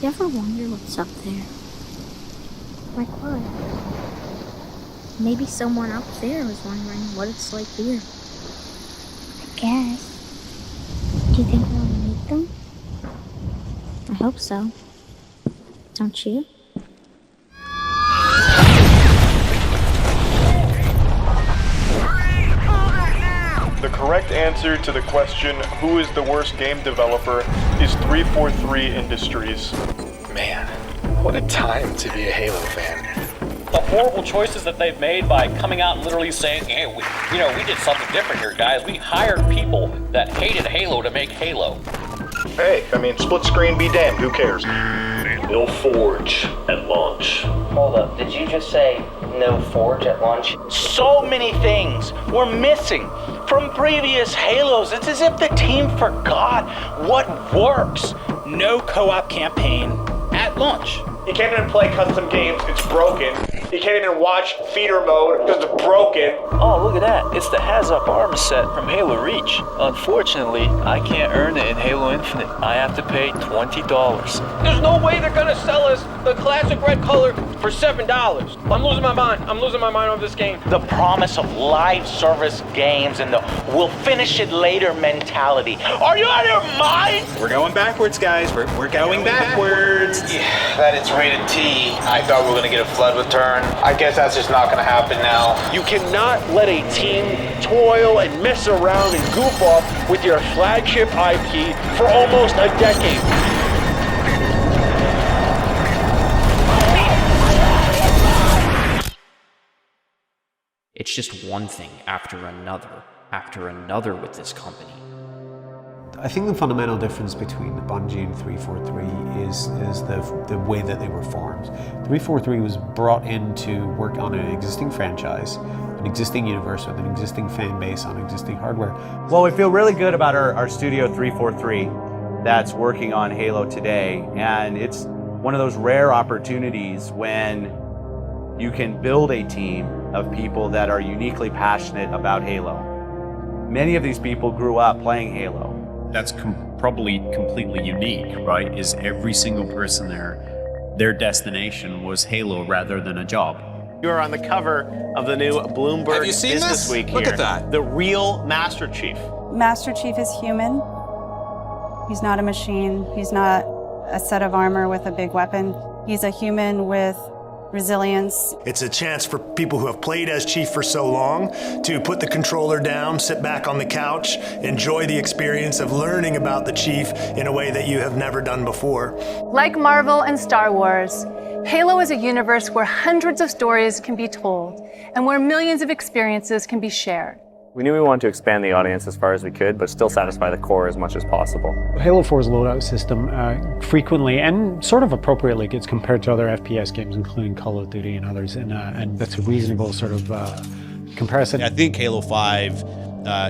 You ever wonder what's up there? Like what? Maybe someone up there is wondering what it's like here. I guess. Do you think we'll meet them? I hope so. Don't you? The correct answer to the question, who is the worst game developer, is 343 Industries. Man, what a time to be a Halo fan. The horrible choices that they've made by coming out and literally saying, hey, we did something different here, guys. We hired people that hated Halo to make Halo. Hey, I mean, split screen be damned, who cares? No forge at launch. Hold up, did you just say no forge at launch? So many things were missing from previous Halos. It's as if the team forgot what works. No co-op campaign at launch. You can't even play custom games, it's broken. You can't even watch feeder mode because it's broken. Oh, look at that. It's the Has-Up armor set from Halo Reach. Unfortunately, I can't earn it in Halo Infinite. I have to pay $20. There's no way they're gonna sell us the classic red color for $7. I'm losing my mind. I'm losing my mind over this game. The promise of live service games and the we'll finish it later mentality. Are you out of your mind? We're going backwards, guys. We're going backwards. Yeah, that it's rated T. I thought we were gonna get a flood return. I guess that's just not gonna happen now. You cannot let a team toil and mess around and goof off with your flagship IP for almost a decade. It's just one thing after another with this company. I think the fundamental difference between Bungie and 343 is the way that they were formed. 343 was brought in to work on an existing franchise, an existing universe with an existing fan base on existing hardware. Well, we feel really good about our studio 343 that's working on Halo today, and it's one of those rare opportunities when you can build a team of people that are uniquely passionate about Halo. Many of these people grew up playing Halo. That's probably completely unique, right? Is every single person there, their destination was Halo rather than a job. You're on the cover of the new Bloomberg Business Week here. Look at that. The real Master Chief. Master Chief is human. He's not a machine. He's not a set of armor with a big weapon. He's a human with resilience. It's a chance for people who have played as Chief for so long to put the controller down, sit back on the couch, enjoy the experience of learning about the Chief in a way that you have never done before. Like Marvel and Star Wars, Halo is a universe where hundreds of stories can be told and where millions of experiences can be shared. We knew we wanted to expand the audience as far as we could, but still satisfy the core as much as possible. Halo 4's loadout system frequently and sort of appropriately gets compared to other FPS games, including Call of Duty and others, and that's a reasonable sort of comparison. I think Halo 5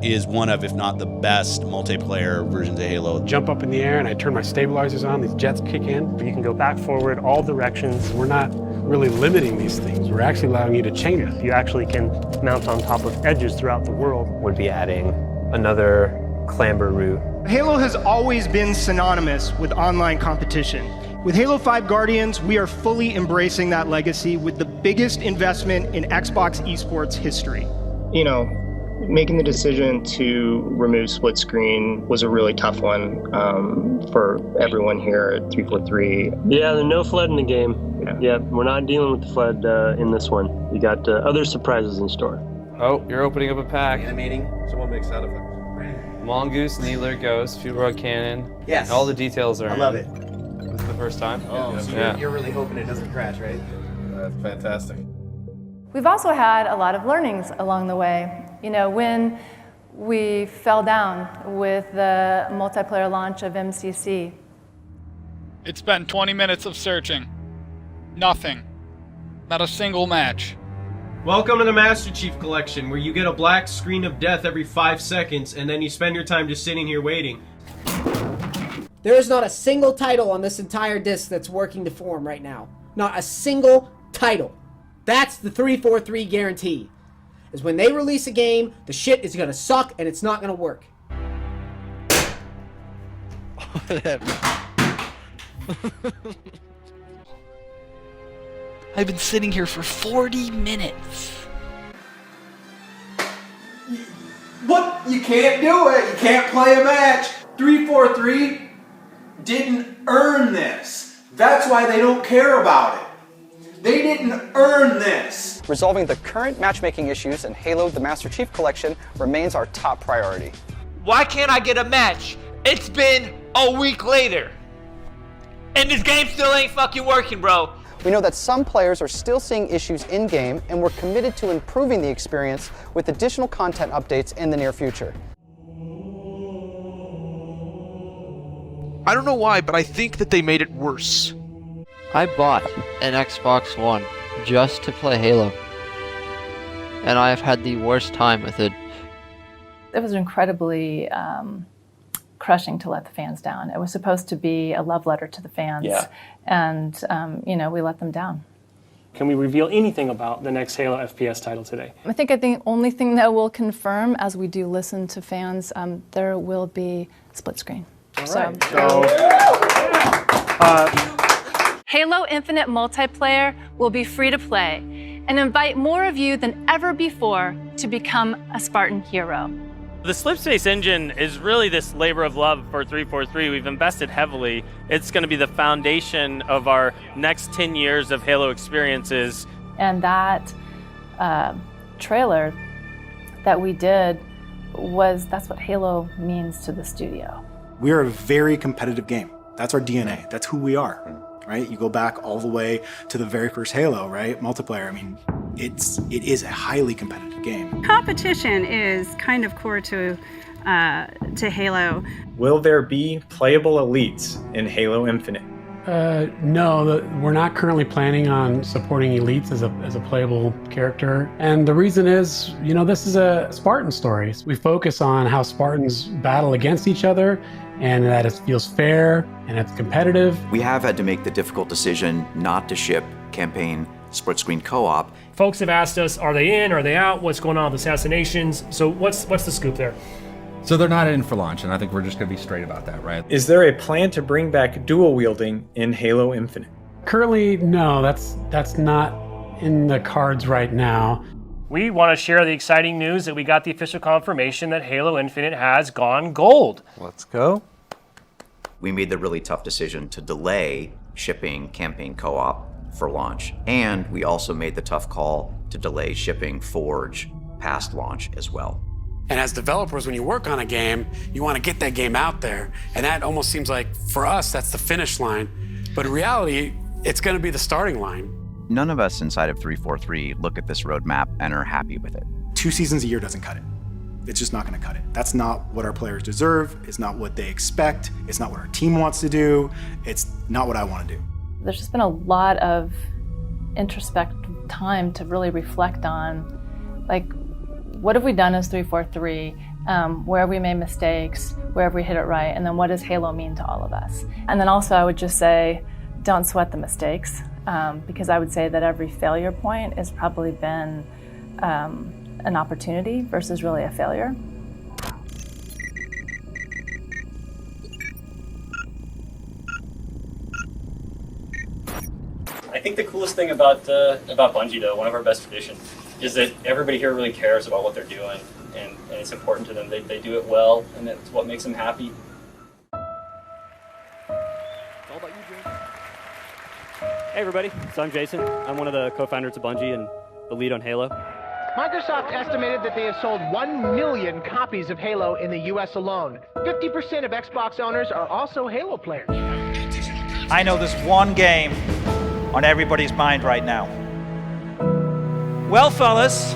is one of, if not the best, multiplayer versions of Halo. Jump up in the air and I turn my stabilizers on, these jets kick in. You can go back, forward, all directions. We're not really limiting these things. We're actually allowing you to change it. You actually can mount on top of edges throughout the world. Would be adding another clamber route. Halo has always been synonymous with online competition. With Halo 5 Guardians, we are fully embracing that legacy with the biggest investment in Xbox esports history. You know, making the decision to remove split screen was a really tough one for everyone here at 343. Yeah, there's no flood in the game. Yeah, we're not dealing with the flood in this one. We got other surprises in store. Oh, you're opening up a pack. Animating. Someone make sound effects. Mongoose, Needler, Ghost, Fuel Rod Cannon. Yes. All the details are I love it. This is the first time? Oh, so yeah. You're really hoping it doesn't crash, right? That's fantastic. We've also had a lot of learnings along the way. You know, when we fell down with the multiplayer launch of MCC. It's been 20 minutes of searching. Nothing. Not a single match. Welcome to the Master Chief Collection, where you get a black screen of death every 5 seconds, and then you spend your time just sitting here waiting. There is not a single title on this entire disc that's working to form right now. Not a single title. That's the 343 guarantee. Is when they release a game, the shit is gonna suck and it's not gonna work. I've been sitting here for 40 minutes. What? You can't do it. You can't play a match. 343 didn't earn this. That's why they don't care about it. They didn't earn this. Resolving the current matchmaking issues in Halo the Master Chief Collection remains our top priority. Why can't I get a match? It's been a week later. And this game still ain't fucking working, bro. We know that some players are still seeing issues in-game, and we're committed to improving the experience with additional content updates in the near future. I don't know why, but I think that they made it worse. I bought an Xbox One just to play Halo, and I have had the worst time with it. It was incredibly crushing to let the fans down. It was supposed to be a love letter to the fans, and we let them down. Can we reveal anything about the next Halo FPS title today? I think the only thing that will confirm, as we do listen to fans, there will be split screen. All right. Halo Infinite multiplayer will be free to play and invite more of you than ever before to become a Spartan hero. The Slipspace engine is really this labor of love for 343. We've invested heavily. It's going to be the foundation of our next 10 years of Halo experiences. And that trailer that we did that's what Halo means to the studio. We are a very competitive game. That's our DNA. That's who we are, right? You go back all the way to the very first Halo, right? Multiplayer. I mean, it is a highly competitive game. Competition is kind of core to Halo. Will there be playable elites in Halo Infinite? No, we're not currently planning on supporting elites as a playable character. And the reason is, this is a Spartan story. We focus on how Spartans battle against each other and that it feels fair and it's competitive. We have had to make the difficult decision not to ship campaign split screen co-op. Folks have asked us, are they in, are they out, what's going on with assassinations? So what's the scoop there? So they're not in for launch, and I think we're just going to be straight about that, right? Is there a plan to bring back dual wielding in Halo Infinite? Currently, no, that's not in the cards right now. We want to share the exciting news that we got the official confirmation that Halo Infinite has gone gold. Let's go. We made the really tough decision to delay shipping campaign co-op for launch, and we also made the tough call to delay shipping Forge past launch as well. And as developers, when you work on a game, you want to get that game out there. And that almost seems like, for us, that's the finish line. But in reality, it's going to be the starting line. None of us inside of 343 look at this roadmap and are happy with it. 2 seasons a year doesn't cut it. It's just not going to cut it. That's not what our players deserve. It's not what they expect. It's not what our team wants to do. It's not what I want to do. There's just been a lot of introspective time to really reflect on, like, what have we done as 343? Where have we made mistakes? Where have we hit it right? And then what does Halo mean to all of us? And then also I would just say, don't sweat the mistakes, because I would say that every failure point has probably been an opportunity versus really a failure. I think the coolest thing about Bungie, though, one of our best traditions, is that everybody here really cares about what they're doing, and it's important to them. They do it well, and that's what makes them happy. Hey everybody, so I'm Jason. I'm one of the co-founders of Bungie and the lead on Halo. Microsoft estimated that they have sold 1 million copies of Halo in the US alone. 50% of Xbox owners are also Halo players. I know there's one game on everybody's mind right now. Well, fellas,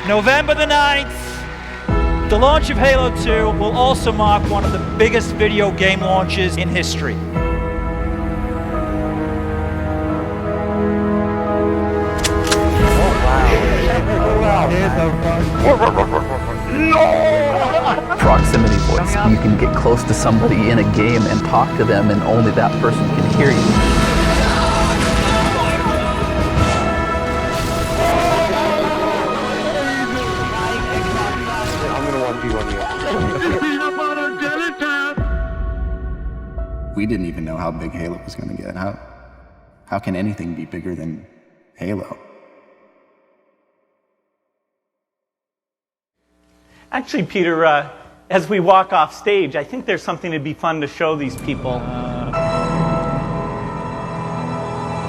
November the 9th, the launch of Halo 2 will also mark one of the biggest video game launches in history. Proximity voice. You can get close to somebody in a game and talk to them, and only that person can hear you. We didn't even know how big Halo was going to get. How can anything be bigger than Halo? Actually, Peter, as we walk off stage, I think there's something that'd be fun to show these people.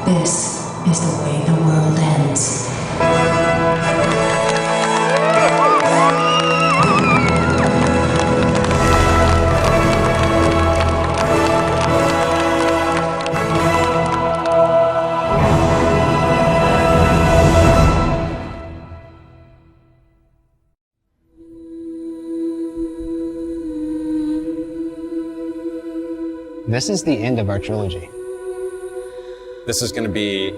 This is the way the world ends. This is the end of our trilogy. This is going to be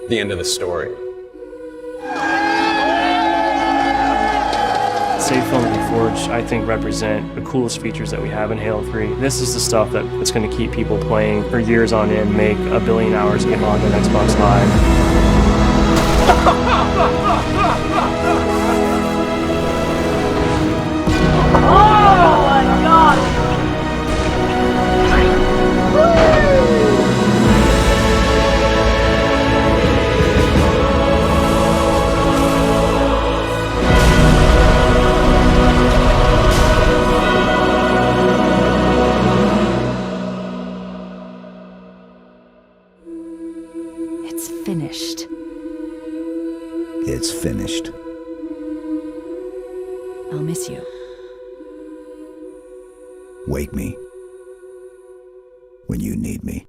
the end of the story. Safe Film and Forge, I think, represent the coolest features that we have in Halo 3. This is the stuff that's going to keep people playing for years on end, make 1 billion hours, get logged on Xbox Live. Oh my god! It's finished. It's finished. I'll miss you. Wake me when you need me.